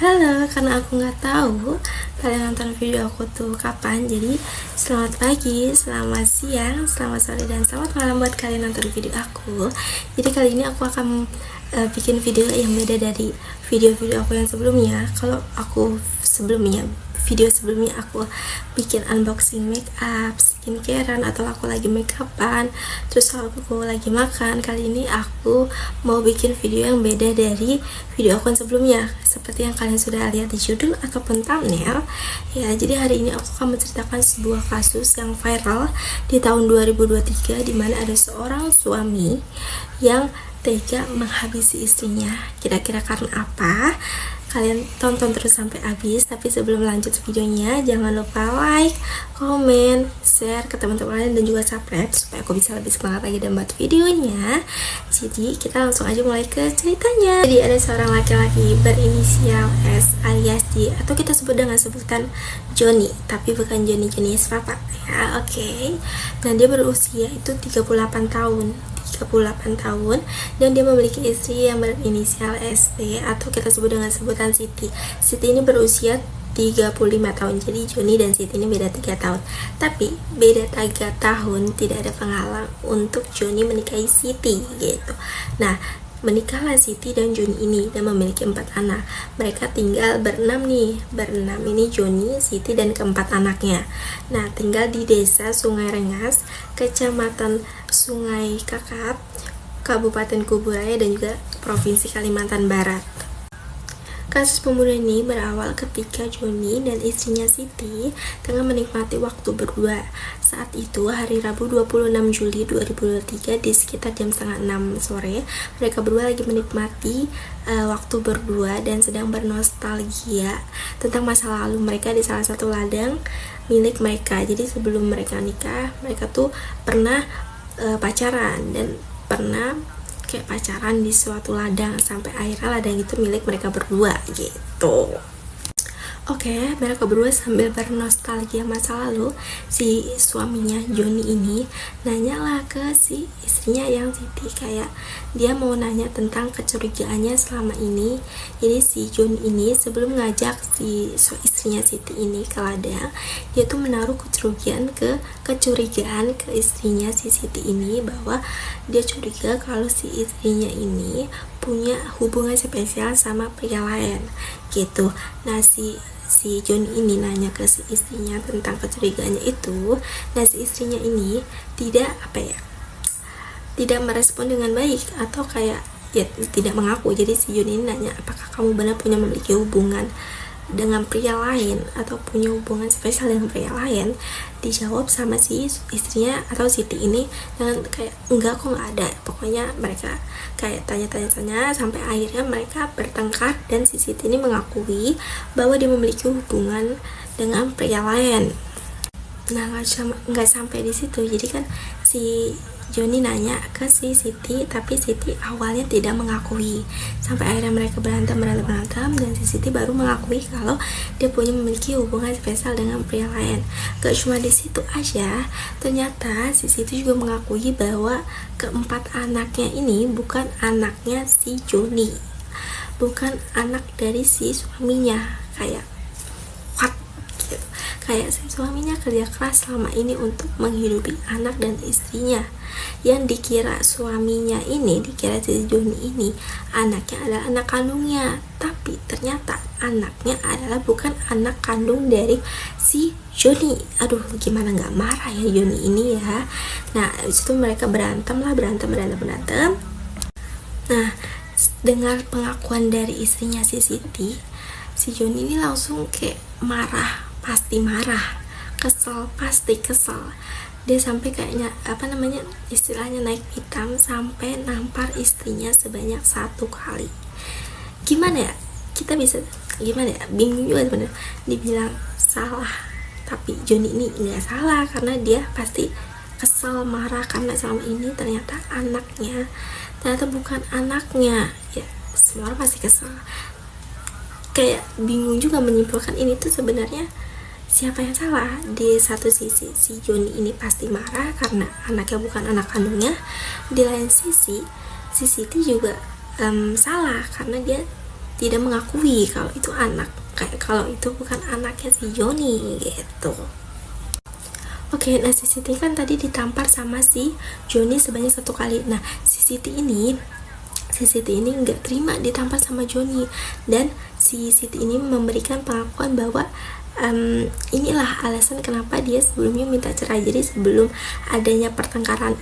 Halo, karena aku nggak tahu kalian nonton video aku tuh kapan, jadi selamat pagi, selamat siang, selamat sore, dan selamat malam buat kalian nonton video aku. Jadi kali ini aku akan bikin video yang beda dari video-video aku yang sebelumnya. Kalau aku video sebelumnya aku bikin unboxing makeup, skincarean, atau aku lagi makeupan, terus aku lagi makan. Kali ini aku mau bikin video yang beda dari video aku yang sebelumnya, seperti yang kalian sudah lihat di judul ataupun thumbnail ya. Jadi hari ini aku akan menceritakan sebuah kasus yang viral di tahun 2023, di mana ada seorang suami yang tega menghabisi istrinya. Kira-kira karena apa? Kalian tonton terus sampai habis. Tapi sebelum lanjut videonya, jangan lupa like, komen, share ke teman-teman kalian, dan juga subscribe supaya aku bisa lebih semangat lagi dan buat videonya. Jadi kita langsung aja mulai ke ceritanya. Jadi ada seorang laki-laki berinisial S alias J, atau kita sebut dengan sebutan Johnny, tapi bukan Johnny jenis papa ya. Oke. Nah, dia berusia itu 38 tahun dan dia memiliki istri yang berinisial ST, atau kita sebut dengan sebutan Siti. Siti ini berusia 35 tahun. Jadi Johnny dan Siti ini beda 3 tahun. Tapi beda 3 tahun tidak ada penghalang untuk Johnny menikahi Siti gitu. Nah, menikahlah Siti dan Johnny ini dan memiliki 4 anak. Mereka tinggal berenam nih. Berenam ini Johnny, Siti, dan keempat anaknya. Nah, tinggal di desa Sungai Rengas, Kecamatan Sungai Kakap, Kabupaten Kuburaya, dan juga Provinsi Kalimantan Barat. Kasus pembunuhan ini berawal ketika Johnny dan istrinya Siti tengah menikmati waktu berdua. Saat itu hari Rabu 26 Juli 2023 di sekitar jam setengah 6 sore, mereka berdua lagi menikmati waktu berdua dan sedang bernostalgia tentang masa lalu mereka di salah satu ladang milik mereka. Jadi sebelum mereka nikah, mereka tuh pernah pacaran dan pernah kayak pacaran di suatu ladang sampai akhirnya ladang itu milik mereka berdua gitu. Oke, mereka berdua sambil bernostalgia masa lalu, si suaminya Johnny ini nanyalah ke si istrinya yang Siti, kayak dia mau nanya tentang kecurigaannya selama ini. Jadi si Johnny ini sebelum ngajak si istrinya Siti ini ke ladang, dia tuh menaruh kecurigaan ke istrinya si Siti ini, bahwa dia curiga kalau si istrinya ini punya hubungan spesial sama pria lain gitu. Nah, si Johnny ini nanya ke si istrinya tentang kecurigaannya itu. Nah, si istrinya ini tidak merespon dengan baik, atau kayak ya tidak mengaku. Jadi si Johnny ini nanya, apakah kamu benar memiliki hubungan dengan pria lain atau punya hubungan spesial dengan pria lain? Dijawab sama si istrinya atau Siti ini dengan kayak, enggak, kok nggak ada. Pokoknya mereka kayak tanya-tanya sampai akhirnya mereka bertengkar, dan si Siti ini mengakui bahwa dia memiliki hubungan dengan pria lain. Nah, nggak sampai di situ. Jadi kan si Johnny nanya ke si Siti, tapi Siti awalnya tidak mengakui. Sampai akhirnya mereka berantem, dan si Siti baru mengakui kalau dia memiliki hubungan spesial dengan pria lain. Gak cuma di situ aja, ternyata si Siti juga mengakui bahwa keempat anaknya ini bukan anaknya si Johnny, bukan anak dari si suaminya. Kayak what gitu. Kayak si suaminya kerja keras selama ini untuk menghidupi anak dan istrinya. Yang dikira suaminya ini, dikira si Johnny ini anaknya adalah anak kandungnya, tapi ternyata anaknya adalah bukan anak kandung dari si Johnny. Aduh, gimana nggak marah ya Johnny ini ya. Nah, itu mereka berantem. Nah, dengar pengakuan dari istrinya si Siti, si Johnny ini langsung kayak marah, pasti marah, pasti kesel. Dia sampai kayaknya istilahnya naik pitam, sampai nampar istrinya sebanyak 1 kali. Gimana ya, bingung juga sebenarnya. Dibilang salah, tapi Johnny ini nggak salah, karena dia pasti kesel, marah, karena selama ini ternyata bukan anaknya ya. Semua orang pasti kesel. Kayak bingung juga menyimpulkan ini tuh sebenarnya siapa yang salah. Di satu sisi si Johnny ini pasti marah karena anaknya bukan anak kandungnya. Di lain sisi si Siti juga salah karena dia tidak mengakui kalau itu anak, kayak kalau itu bukan anaknya si Joni gitu. Oke, nah si Siti kan tadi ditampar sama si Joni sebanyak 1 kali. Nah si Siti ini nggak terima ditampar sama Joni, dan si Siti ini memberikan pengakuan bahwa inilah alasan kenapa dia sebelumnya minta cerai. Jadi sebelum adanya pertengkaran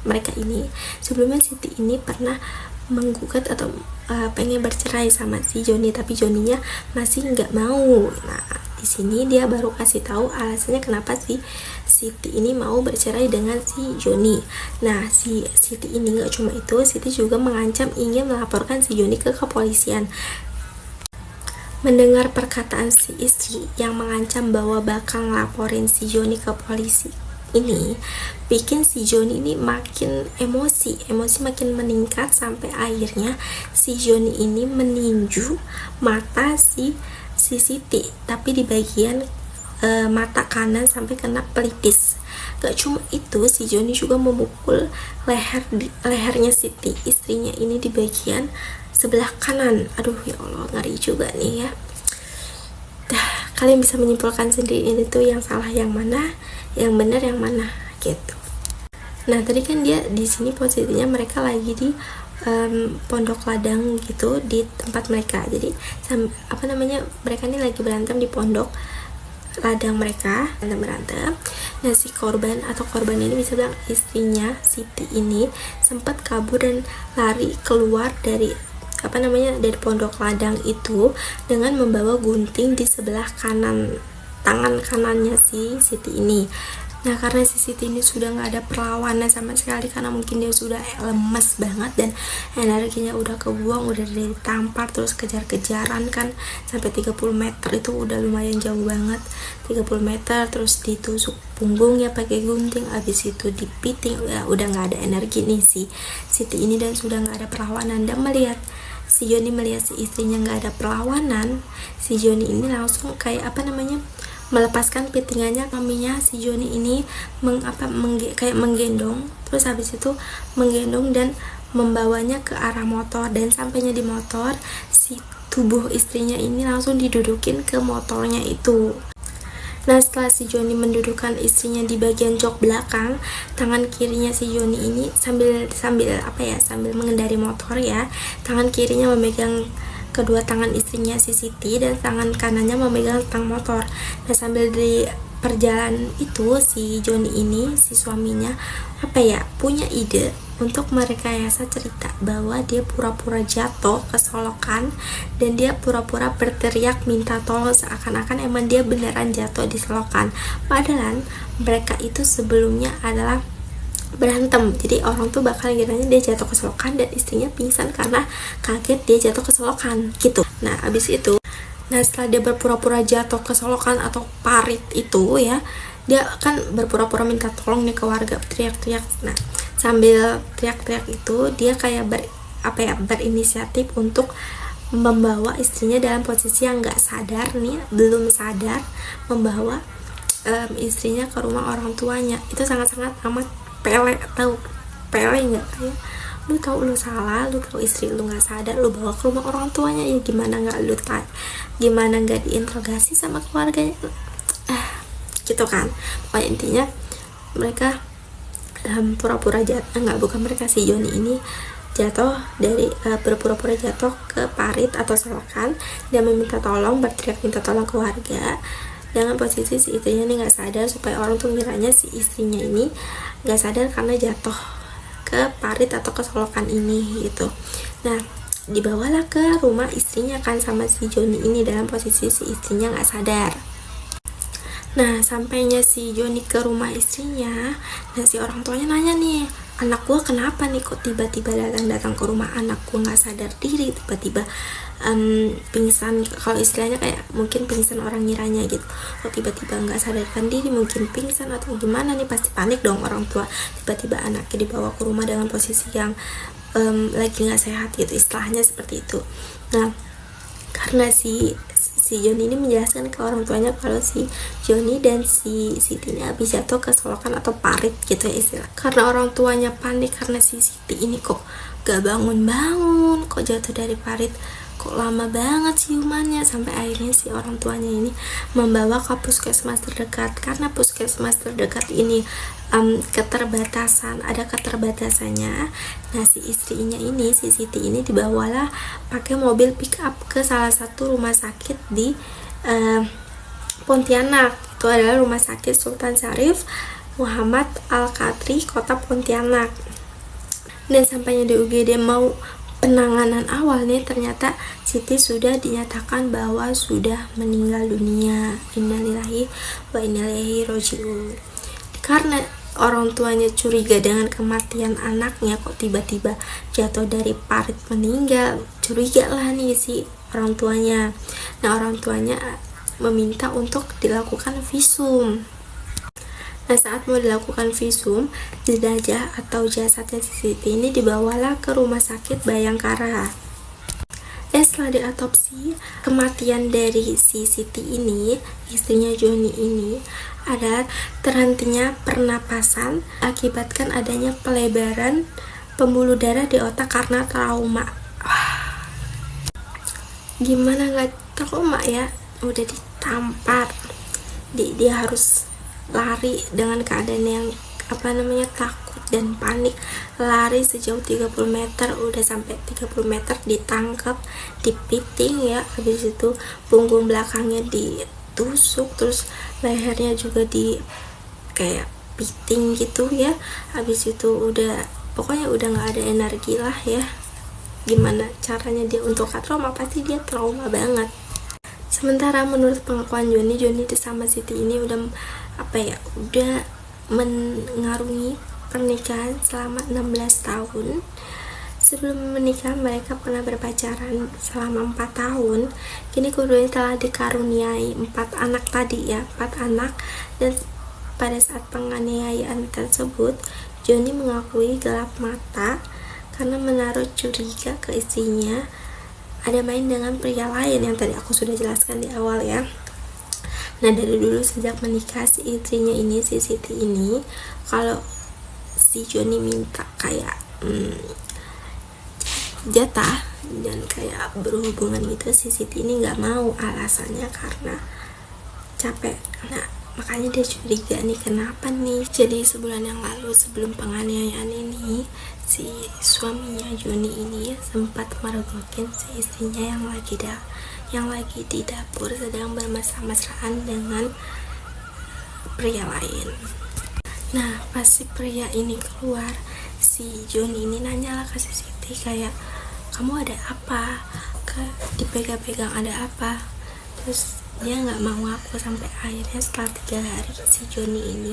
mereka ini, sebelumnya Siti ini pernah menggugat atau pengen bercerai sama si Joni, tapi Joninya masih nggak mau. Nah di sini dia baru kasih tahu alasannya kenapa si Siti ini mau bercerai dengan si Joni. Nah si Siti ini nggak cuma itu, Siti juga mengancam ingin melaporkan si Joni ke kepolisian. Mendengar perkataan si istri yang mengancam bahwa bakal ngelaporin si Joni ke polisi ini, bikin si Joni ini makin emosi makin meningkat, sampai akhirnya si Joni ini meninju mata si Siti, tapi di bagian mata kanan sampai kena pelipis. Gak cuma itu, si Joni juga memukul lehernya Siti, istrinya ini, di bagian sebelah kanan. Aduh ya Allah, ngeri juga nih ya. Kalian bisa menyimpulkan sendiri ini tuh yang salah yang mana, yang benar yang mana gitu. Nah tadi kan dia di sini posisinya mereka lagi di pondok ladang gitu, di tempat mereka. Jadi mereka ini lagi berantem di pondok ladang mereka, berantem. Nah si korban ini bisa bilang istrinya Siti ini sempat kabur dan lari keluar dari dari pondok ladang itu dengan membawa gunting di sebelah kanan tangan kanannya si Siti ini. Nah karena si Siti ini sudah nggak ada perlawanan sama sekali, karena mungkin dia sudah lemas banget dan energinya udah kebuang, udah ditampar terus kejar-kejaran kan sampai 30 meter, itu udah lumayan jauh banget. 30 meter terus ditusuk punggungnya pakai gunting, abis itu dipiting, ya udah nggak ada energi nih si Siti ini dan sudah nggak ada perlawanan. Dan si Joni melihat si istrinya nggak ada perlawanan, si Joni ini langsung kayak melepaskan pitingannya. Maminya si Joni ini menggendong, terus habis itu menggendong dan membawanya ke arah motor, dan sampainya di motor si tubuh istrinya ini langsung didudukin ke motornya itu. Nah setelah si Joni mendudukkan istrinya di bagian jok belakang, tangan kirinya si Joni ini sambil mengendari motor ya, tangan kirinya memegang kedua tangan istrinya si Siti dan tangan kanannya memegang tang motor. Nah sambil di perjalanan itu si Joni ini, si suaminya punya ide untuk merekayasa cerita bahwa dia pura-pura jatuh ke solokan dan dia pura-pura berteriak minta tolong seakan-akan emang dia beneran jatuh di selokan, padahal mereka itu sebelumnya adalah berantem. Jadi orang tuh bakal ngiranya dia jatuh ke selokan dan istrinya pingsan karena kaget dia jatuh ke selokan gitu. Nah abis itu, setelah dia berpura-pura jatuh ke solokan atau parit itu ya, dia kan berpura-pura minta tolong nih ke warga, teriak-teriak. Nah sambil teriak-teriak itu dia kayak berinisiatif untuk membawa istrinya dalam posisi yang nggak sadar nih, belum sadar, membawa istrinya ke rumah orang tuanya. Itu sangat-sangat amat pele, tahu pele nggak? Kayak lu tahu lu salah, lu tahu istri lu nggak sadar, lu bawa ke rumah orang tuanya, ya gimana nggak diinterogasi sama keluarganya, gitu kan. Pokoknya intinya mereka pura-pura jatuh, bukan mereka, si Joni ini jatuh dari berpura-pura jatuh ke parit atau selokan dan meminta tolong, berteriak minta tolong ke warga dengan posisi si istrinya ini nggak sadar, supaya orang tuh ngiranya si istrinya ini nggak sadar karena jatuh ke parit atau ke solokan ini gitu. Nah dibawalah ke rumah istrinya kan sama si Joni ini dalam posisi si istrinya nggak sadar. Nah sampainya si Joni ke rumah istrinya, nah si orang tuanya nanya nih, anak gua kenapa nih kok tiba-tiba datang ke rumah, anak gua nggak sadar diri, tiba-tiba pingsan, kalau istilahnya kayak mungkin pingsan orang ngiranya gitu, kok tiba-tiba nggak sadarkan diri, mungkin pingsan atau gimana nih, pasti panik dong orang tua, tiba-tiba anaknya dibawa ke rumah dengan posisi yang lagi nggak sehat gitu, istilahnya seperti itu. Nah karena si si Joni ini menjelaskan ke orang tuanya kalau si Joni dan si Siti ini habis jatuh ke solokan atau parit gitu ya istilah. Karena orang tuanya panik karena si Siti ini kok gak bangun-bangun, kok jatuh dari parit, kok lama banget siumannya, sampai akhirnya si orang tuanya ini membawa ke puskesmas terdekat. Karena puskesmas terdekat ini ada keterbatasannya. Nah, si istrinya ini, si Siti ini, dibawalah pakai mobil pick up ke salah satu rumah sakit di Pontianak. Itu adalah Rumah Sakit Sultan Syarif Muhammad Al-Katri, kota Pontianak. Dan sampainya di UGD mau penanganan awal nih, ternyata Siti sudah dinyatakan bahwa sudah meninggal dunia. Innalillahi wa inna ilaihi raji'un. Karena orang tuanya curiga dengan kematian anaknya, kok tiba-tiba jatuh dari parit meninggal, curiga lah nih si orang tuanya. Nah, orang tuanya meminta untuk dilakukan visum. Nah, saat mau dilakukan visum, jenazah atau jasadnya si Siti ini dibawalah ke Rumah Sakit Bayangkara. Setelah diotopsi, kematian dari si Siti ini, istrinya Joni ini, adalah terhentinya pernapasan akibatkan adanya pelebaran pembuluh darah di otak karena trauma. Gimana nggak trauma ya? Udah ditampar, dia harus lari dengan keadaan yang takut dan panik, lari sejauh 30 meter, udah sampai 30 meter ditangkap, dipiting ya, habis itu punggung belakangnya ditusuk, terus lehernya juga di kayak piting gitu ya, habis itu pokoknya udah nggak ada energi lah ya. Gimana caranya dia untuk trauma? Pasti dia trauma banget. Sementara menurut pengakuan Joni sama Siti ini udah mengarungi pernikahan selama 16 tahun. Sebelum menikah mereka pernah berpacaran selama 4 tahun. Kini keduanya telah dikaruniai 4 anak tadi ya, 4 anak. Dan pada saat penganiayaan tersebut, Joni mengakui gelap mata karena menaruh curiga ke istrinya ada main dengan pria lain yang tadi aku sudah jelaskan di awal ya. Nah, dari dulu sejak menikah si istrinya ini, si Siti ini, kalau si Joni minta kayak jatah dan kayak berhubungan gitu, si Siti ini nggak mau, alasannya karena capek. Nah, makanya dia curiga nih, kenapa nih. Jadi sebulan yang lalu sebelum penganiayaan ini, si suaminya Joni ini sempat mergokin si istrinya yang lagi di dapur sedang bermesra-mesraan dengan pria lain. Nah, pas si pria ini keluar, si Joni ini nanyalah ke si Siti kayak, kamu ada apa? Dipegang-pegang ada apa? Terus dia nggak mau ngaku, sampai akhirnya setelah 3 hari si Joni ini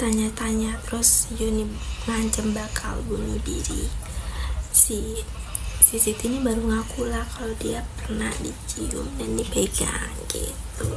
tanya-tanya, terus si Joni ngancam bakal bunuh diri. Si Siti ini baru ngaku lah kalau dia pernah dicium dan dipegang gitu.